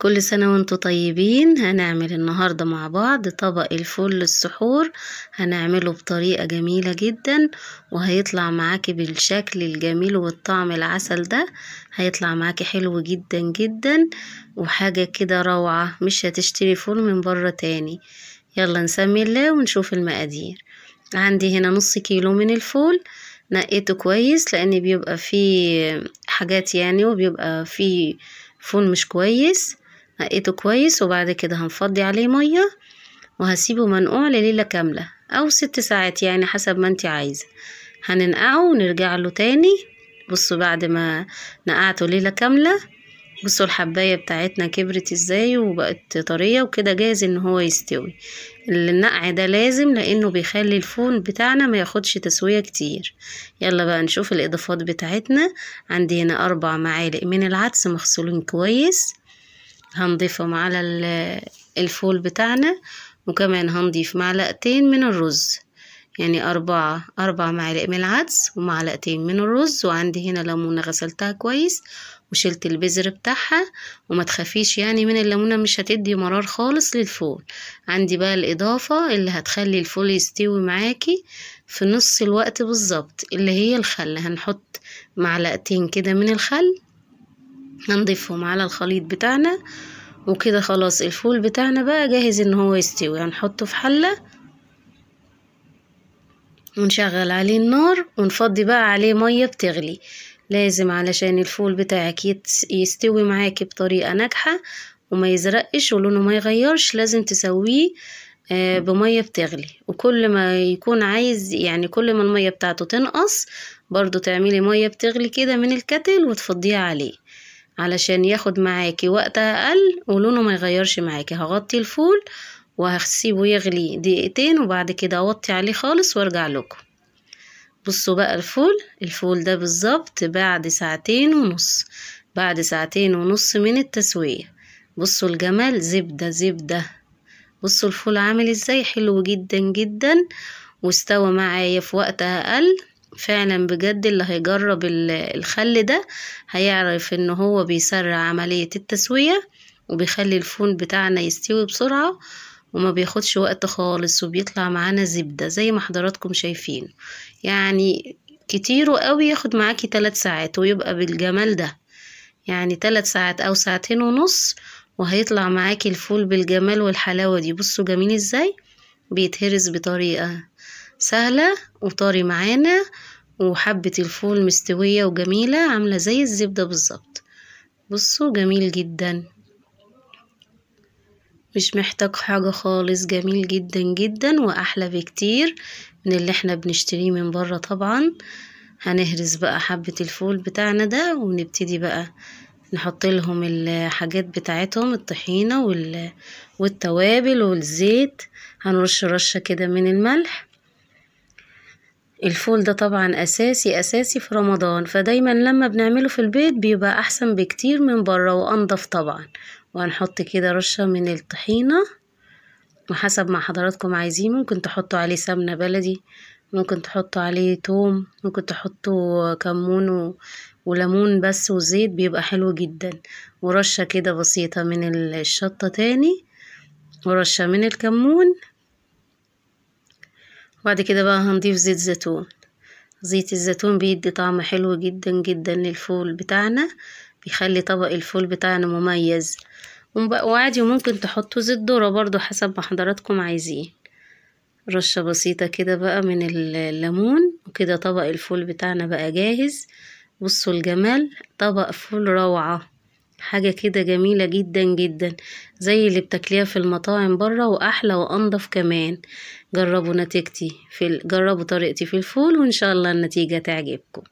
كل سنة وانتوا طيبين. هنعمل النهاردة مع بعض طبق الفول للسحور. هنعمله بطريقة جميلة جدا وهيطلع معاكي بالشكل الجميل والطعم العسل ده. هيطلع معاكي حلو جدا جدا وحاجة كده روعة، مش هتشتري فول من بره تاني. يلا نسمي الله ونشوف المقادير. عندي هنا نص كيلو من الفول، نقيته كويس لان بيبقى فيه حاجات يعني وبيبقى فيه فول مش كويس. نقيته كويس وبعد كده هنفضي عليه مية وهسيبه منقوع لليلة كاملة او 6 ساعات يعني حسب ما انت عايزة. هننقعه ونرجع له تاني. بصوا بعد ما نقعته ليلة كاملة، بصوا الحباية بتاعتنا كبرت ازاي وبقت طرية وكده جاهز ان هو يستوي. النقع ده لازم لانه بيخلي الفول بتاعنا ما ياخدش تسوية كتير. يلا بقى نشوف الاضافات بتاعتنا. عندي هنا 4 معالق من العدس مغسولين كويس، هنضيفهم على الفول بتاعنا. وكمان هنضيف 2 معلقة من الرز، يعني 4 معالق من العدس و2 معلقة من الرز. وعندي هنا ليمونة غسلتها كويس وشلت البذر بتاعها، وما تخافيش يعني من الليمونة مش هتدي مرار خالص للفول. عندي بقى الإضافة اللي هتخلي الفول يستوي معاكي في نص الوقت بالظبط، اللي هي الخل. هنحط 2 معلقة كده من الخل، هنضيفهم على الخليط بتاعنا وكده خلاص الفول بتاعنا بقى جاهز ان هو يستوي. هنحطه في حلة ونشغل عليه النار ونفضي بقى عليه مية بتغلي. لازم علشان الفول بتاعك يستوي معاكي بطريقة ناجحة وما يزرقش ولونه ما يغيرش، لازم تسويه بمية بتغلي. وكل ما يكون عايز يعني كل ما المية بتاعته تنقص برضو تعملي مية بتغلي كده من الكتل وتفضيها عليه علشان ياخد معاكي وقت اقل ولونه ما يغيرش معاكي. هغطي الفول وهسيبه يغلي 2 دقيقتين وبعد كده اوطي عليه خالص وارجع لكم. بصوا بقى الفول ده بالظبط بعد 2.5 ساعات، بعد 2.5 ساعات من التسوية. بصوا الجمال، زبدة. بصوا الفول عامل ازاي، حلو جدا جدا واستوى معايا في وقت اقل. فعلا بجد اللي هيجرب الخل ده هيعرف ان هو بيسرع عملية التسوية وبيخلي الفول بتاعنا يستوي بسرعة وما بياخدش وقت خالص وبيطلع معانا زبدة زي ما حضراتكم شايفين. يعني كتير قوي ياخد معاكي 3 ساعات ويبقى بالجمال ده، يعني 3 ساعات او 2.5 ساعات وهيطلع معاكي الفول بالجمال والحلاوة دي. بصوا جميل ازاي، بيتهرس بطريقة سهلة وطري معانا وحبة الفول مستوية وجميلة عاملة زي الزبدة بالظبط. بصوا جميل جدا، مش محتاج حاجة خالص، جميل جدا جدا واحلى بكتير من اللي احنا بنشتريه من بره طبعا. هنهرس بقى حبة الفول بتاعنا ده ونبتدي بقى نحط لهم الحاجات بتاعتهم، الطحينة والتوابل والزيت. هنرش رشة كده من الملح. الفول ده طبعا اساسي في رمضان، فدايما لما بنعمله في البيت بيبقى احسن بكتير من بره وانضف طبعا. وهنحط كده رشة من الطحينة وحسب ما حضراتكم عايزين، ممكن تحطوا عليه سمنة بلدي، ممكن تحطوا عليه توم، ممكن تحطوا كمون وليمون بس وزيت، بيبقى حلو جدا. ورشة كده بسيطة من الشطة تاني ورشة من الكمون. وبعد كده بقى هنضيف زيت زيتون. زيت الزيتون بيدي طعم حلو جدا جدا للفول بتاعنا، بيخلي طبق الفول بتاعنا مميز. وعادي وممكن تحطوا زيت ذرة برضو حسب ما حضراتكم عايزين. رشة بسيطة كده بقى من الليمون وكده طبق الفول بتاعنا بقى جاهز. بصوا الجمال، طبق فول روعة، حاجة كده جميلة جدا جدا زي اللي بتاكليها في المطاعم بره واحلى وانضف كمان. جربوا طريقتي في الفول وان شاء الله النتيجة تعجبكم.